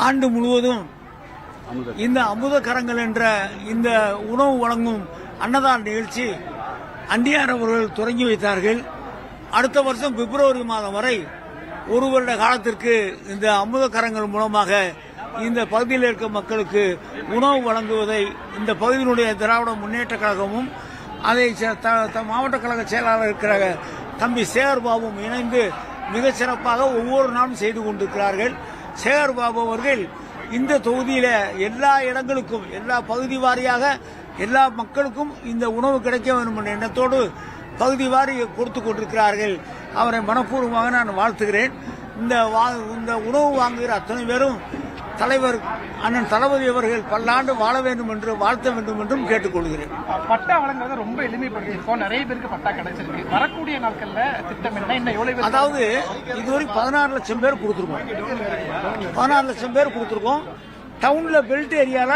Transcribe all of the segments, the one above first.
ஆண்டு முழுவதும் இந்த அமுத கரங்கள் என்ற இந்த உணவு வழங்கும் அன்னதான நிகழ்ச்சி அண்டியார் அவர்கள் தொடங்கி வைத்தார்கள். அடுத்த வருஷம் பிப்ரவரி மாதம் வரை ஒரு வருட காலத்திற்கு இந்த அமுத கரங்கள் மூலமாக இந்த பகுதியில் இருக்க மக்களுக்கு உணவு வழங்குவதை இந்த பகுதியினுடைய திராவிட முன்னேற்ற கழகமும் அதை மாவட்ட கழக செயலாளர் இருக்கிற தம்பி சேகர் பாபுவும் இணைந்து மிக சிறப்பாக ஒவ்வொரு நாளும் செய்து கொண்டிருக்கிறார்கள். சேகர் பாபு அவர்கள் இந்த தொகுதியில எல்லா இடங்களுக்கும் எல்லா பகுதி வாரியாக எல்லா மக்களுக்கும் இந்த உணவு கிடைக்க வேண்டும் என்ற எண்ணத்தோடு பகுதி வாரி கொடுத்து கொண்டிருக்கிறார்கள். அவரை மனப்பூர்வமாக நான் வாழ்த்துகிறேன். இந்த உணவு வாங்குகிற அத்தனை பேரும் தலைவர் அண்ணன் தளபதி அவர்கள் பல்லாண்டு வாழ வேண்டும் என்று வாழ்த்த வேண்டும் என்றும் கேட்டுக்கொள்கிறேன். பட்டா வழங்குறத ரொம்ப எளிமைப்படுத்திருக்கோம். நிறைய பேருக்கு பட்டா கிடைச்சிருக்கு. வரக்கூடிய நாட்கள்ல திட்டம் என்ன எவ்வளவு? அதாவது இதுவரை 16 லட்சம் பேர் கொடுத்துருக்கோம். 16 லட்சம் பேர் கொடுத்துருக்கோம். டவுன்ல பெல்ட் ஏரியால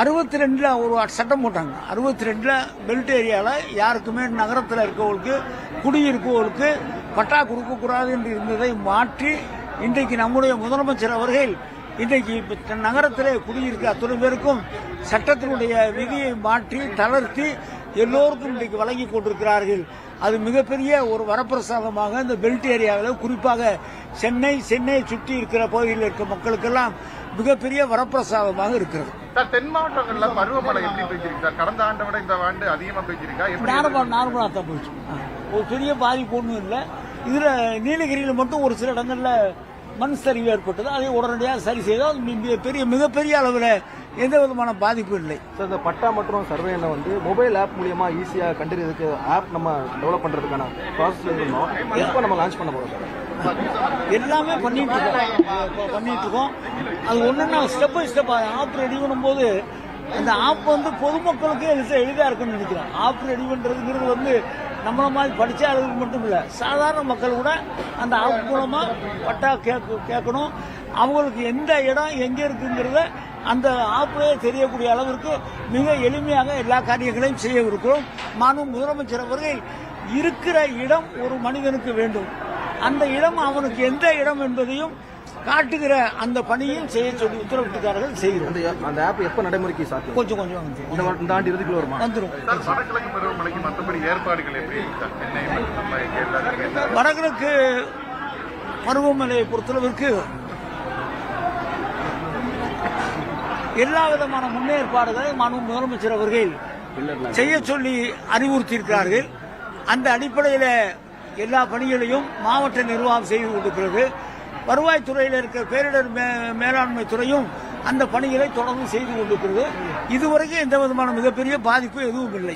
62ல ஒரு சட்டம் போட்டாங்க. 62ல பெல்ட் ஏரியால யாருக்குமே நகரத்தில் இருக்கவங்களுக்கு குடியிருப்பவர்களுக்கு பட்டா கொடுக்கக்கூடாது என்று இருந்ததை மாற்றி இன்றைக்கு நம்முடைய முதலமைச்சர் அவர்கள் இன்றைக்கு நகரத்திலே குடியிருக்க அத்தனை பேருக்கும் சட்டத்தினுடைய விதியை மாற்றி தளர்த்தி எல்லோருக்கும் இன்றைக்கு வழங்கி கொண்டிருக்கிறார்கள். அது மிகப்பெரிய ஒரு வரப்பிரசாதமாக இந்த பெல்ட் ஏரியாவில் குறிப்பாக சென்னை சுற்றி இருக்கிற பகுதியில் இருக்க மக்களுக்கெல்லாம் மிகப்பெரிய வரப்பிரசாதமாக இருக்கிறது. தென் மாவட்டங்களில் பருவமழை எப்படி பெய்ஞ்சிருக்கு சார்? கடந்த ஆண்டை விட இந்த ஆண்டு அதிகமாக பெய்ஞ்சிருக்கா? நார்மலா தான் போயிடுச்சு. ஒரு பெரிய பாதிப்பு ஒன்றும் இல்லை. இதுல நீலகிரியில் மட்டும் ஒரு சில இடங்கள்ல மண் சரிவு ஏற்பட்டது. அதை உடனடியாக சரி செய்தால் மிகப்பெரிய அளவில் எந்த விதமான பாதிப்பும் இல்லை. இந்த பட்டா மற்றும் சர்வே எண்ணை மொபைல் ஆப் மூலியமா ஈஸியா கண்டறியதுக்கு ஆப் நம்ம டெவலப் பண்றதுக்கான ப்ராசஸ் இருந்தோம். எப்போ நம்ம லான்ச் பண்ண போறோம்? எல்லாமே பண்ணிட்டு இருக்கோம். அது ஒன்னா step by step app ready பண்ணும்போது அந்த ஆப் பொதுமக்களுக்கு எளிதா இருக்குன்னு நினைக்கிறேன். ஆப் ரெடி பண்றதுங்கிறது நம்மள மாதிரி படிச்சாளர்களுக்கு மட்டும் இல்ல, சாதாரண மக்கள் கூட அந்த ஆப் மூலமா பட்டா கேட்கணும். அவங்களுக்கு எந்த இடம் எங்க இருக்குங்கிறத அந்த ஆப்பே தெரியக்கூடிய அளவிற்கு மிக எளிமையாக எல்லா காரியங்களையும் செய்ய இருக்கிறோம். முதலமைச்சர் அவர்கள் இருக்கிற இடம் ஒரு மனிதனுக்கு வேண்டும், அந்த இடம் அவனுக்கு எந்த இடம் என்பதையும் காட்டுகிற அந்த பணியில் செய்ய சொல்லி உத்தரவிட்டுக்காரர்கள் செய்கிறோம். அந்த ஆப் எப்ப நடைமுறைக்கு சாத்தியம்? கொஞ்சம் இந்த ஆண்டு இறுதிக்குள்ள வருமா? வந்துடும். வடகிழக்கு பருவமழையை பொறுத்தளவிற்கு எல்லா விதமான முன்னேற்பாடுகளை முதலமைச்சர் அவர்கள் செய்ய சொல்லி அறிவுறுத்தியிருக்கிறார்கள். அந்த அடிப்படையில் எல்லா பணிகளையும் மாவட்ட நிர்வாகம் செய்து கொண்டிருக்கிறது. வருவாய்த்துறையில் இருக்கிற பேரிடர் மேலாண்மை துறையும் அந்த பணிகளை தொடர்ந்து செய்து கொண்டிருக்கிறது. இதுவரைக்கும் எந்த விதமான மிகப்பெரிய பாதிப்பு எதுவும் இல்லை.